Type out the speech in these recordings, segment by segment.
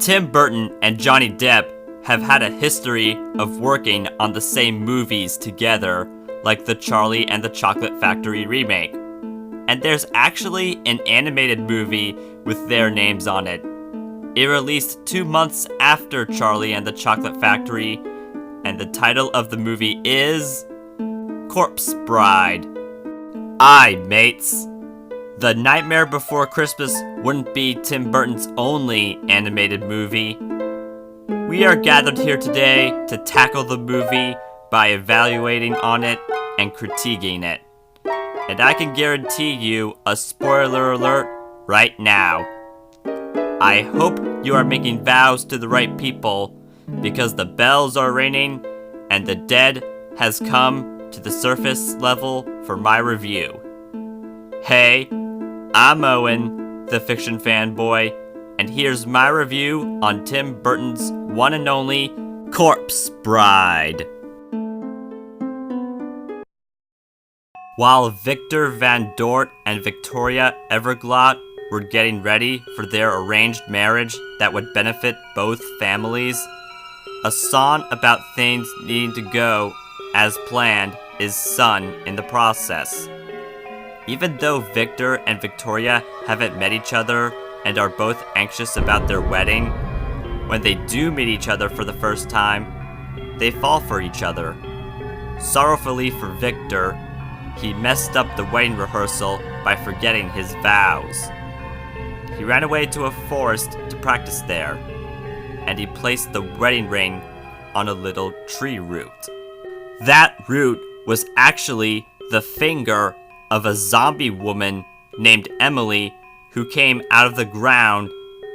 Tim Burton and Johnny Depp have had a history of working on the same movies together, like the Charlie and the Chocolate Factory remake. And there's actually an animated movie with their names on it. It released 2 months after Charlie and the Chocolate Factory, and the title of the movie is Corpse Bride. Aye, mates. The Nightmare Before Christmas wouldn't be Tim Burton's only animated movie. We are gathered here today to tackle the movie by evaluating on it and critiquing it. And I can guarantee you a spoiler alert right now. I hope you are making vows to the right people, because the bells are ringing and the dead has come to the surface level for my review. Hey, I'm Owen, the fiction fanboy, and here's my review on Tim Burton's one and only Corpse Bride. While Victor Van Dort and Victoria Everglot were getting ready for their arranged marriage that would benefit both families, a song about things needing to go as planned is sung in the process. Even though Victor and Victoria haven't met each other and are both anxious about their wedding, when they do meet each other for the first time, they fall for each other. Sorrowfully for Victor, he messed up the wedding rehearsal by forgetting his vows. He ran away to a forest to practice there, and he placed the wedding ring on a little tree root. That root was actually the finger of a zombie woman named Emily, who came out of the ground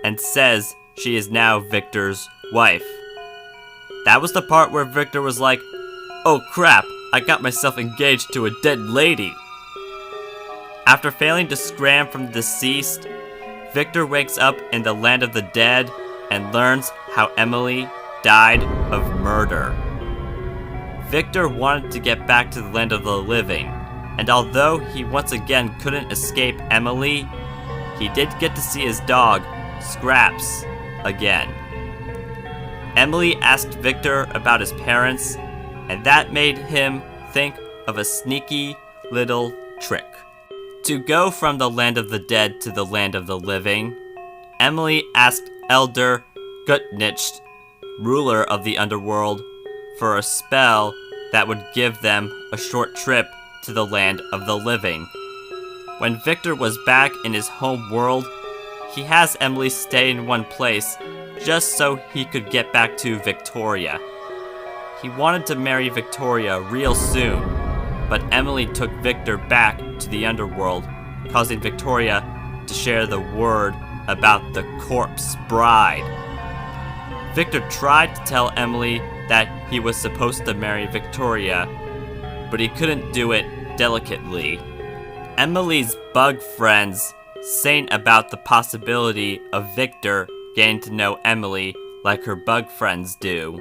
and says she is now Victor's wife. That was the part where Victor was like, "Oh crap, I got myself engaged to a dead lady." After failing to scram from the deceased, Victor wakes up in the land of the dead and learns how Emily died of murder. Victor wanted to get back to the land of the living, and although he once again couldn't escape Emily, he did get to see his dog, Scraps, again. Emily asked Victor about his parents, and that made him think of a sneaky little trick. To go from the land of the dead to the land of the living, Emily asked Elder Gutnitch, ruler of the underworld, for a spell that would give them a short trip to the land of the living. When Victor was back in his home world, he has Emily stay in one place just so he could get back to Victoria. He wanted to marry Victoria real soon, but Emily took Victor back to the underworld, causing Victoria to share the word about the corpse bride. Victor tried to tell Emily that he was supposed to marry Victoria, but he couldn't do it delicately. Emily's bug friends sang about the possibility of Victor getting to know Emily like her bug friends do.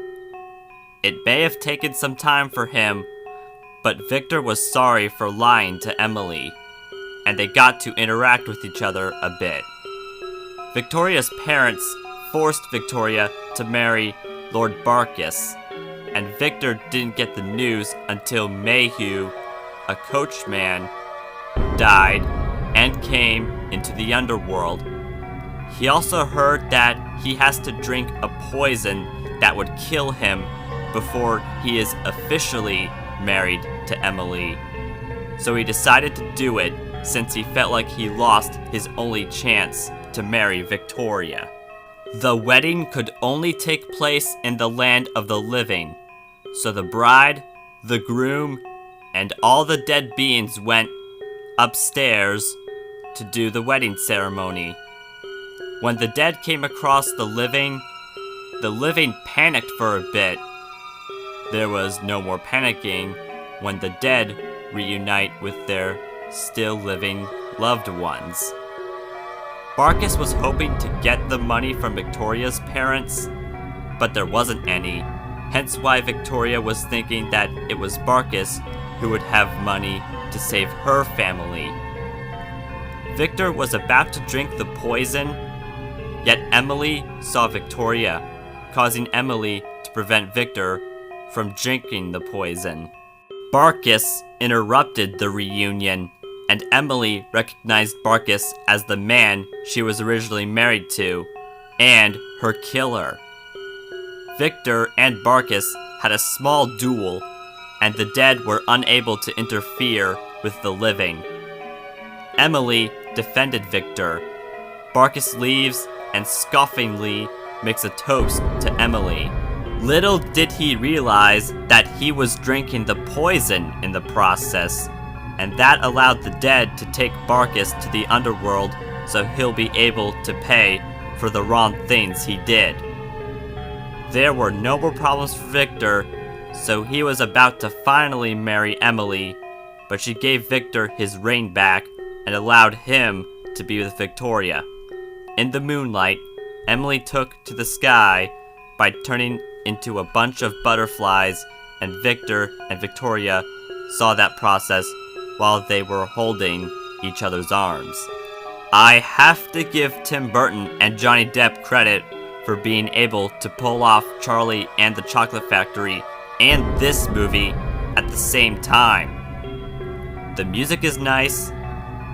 It may have taken some time for him, but Victor was sorry for lying to Emily, and they got to interact with each other a bit. Victoria's parents forced Victoria to marry Lord Barkis, and Victor didn't get the news until Mayhew, a coachman, died and came into the underworld. He also heard that he has to drink a poison that would kill him before he is officially married to Emily. So he decided to do it since he felt like he lost his only chance to marry Victoria. The wedding could only take place in the land of the living, so the bride, the groom, and all the dead beings went upstairs to do the wedding ceremony. When the dead came across the living panicked for a bit. There was no more panicking when the dead reunite with their still living loved ones. Barkis was hoping to get the money from Victoria's parents, but there wasn't any, hence why Victoria was thinking that it was Barkis who would have money to save her family. Victor was about to drink the poison. Yet Emily saw Victoria, causing Emily to prevent Victor from drinking the poison. Barkus interrupted the reunion, and Emily recognized Barkus as the man she was originally married to, and her killer. Victor and Barkus had a small duel, and the dead were unable to interfere with the living. Emily defended Victor. Barkus leaves and scoffingly makes a toast to Emily. Little did he realize that he was drinking the poison in the process, and that allowed the dead to take Barkus to the underworld so he'll be able to pay for the wrong things he did. There were no more problems for Victor, so he was about to finally marry Emily, but she gave Victor his ring back and allowed him to be with Victoria. In the moonlight, Emily took to the sky by turning into a bunch of butterflies, and Victor and Victoria saw that process while they were holding each other's arms. I have to give Tim Burton and Johnny Depp credit for being able to pull off Charlie and the Chocolate Factory and this movie at the same time. The music is nice,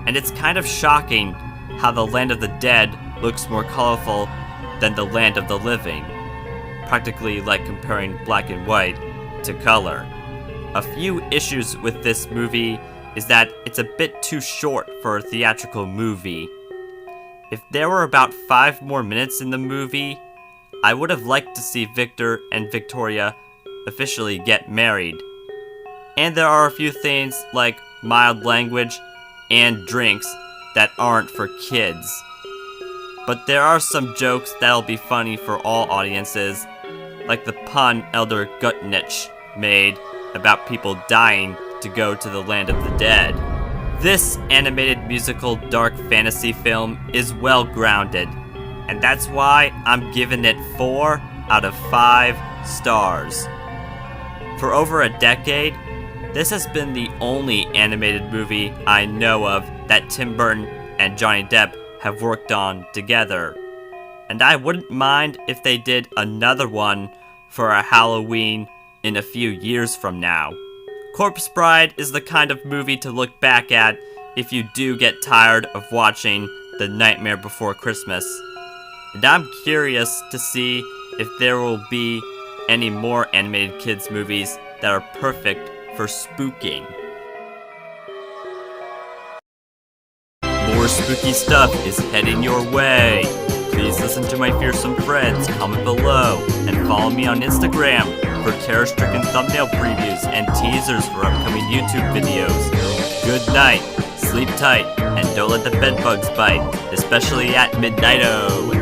and it's kind of shocking how the Land of the Dead looks more colorful than the Land of the Living, practically like comparing black and white to color. A few issues with this movie is that it's a bit too short for a theatrical movie. If there were about 5 more minutes in the movie, I would have liked to see Victor and Victoria officially get married. And there are a few things like mild language and drinks that aren't for kids. But there are some jokes that'll be funny for all audiences, like the pun Elder Gutnich made about people dying to go to the Land of the Dead. This animated musical dark fantasy film is well grounded, and that's why I'm giving it 4 out of 5 stars. For over a decade, this has been the only animated movie I know of that Tim Burton and Johnny Depp have worked on together. And I wouldn't mind if they did another one for a Halloween in a few years from now. Corpse Bride is the kind of movie to look back at if you do get tired of watching The Nightmare Before Christmas. And I'm curious to see if there will be any more animated kids movies that are perfect for spooking. More spooky stuff is heading your way. Please listen to my fearsome friends, comment below, and follow me on Instagram for terror-stricken thumbnail previews and teasers for upcoming YouTube videos. Good night, sleep tight, and don't let the bedbugs bite, especially at midnight-o.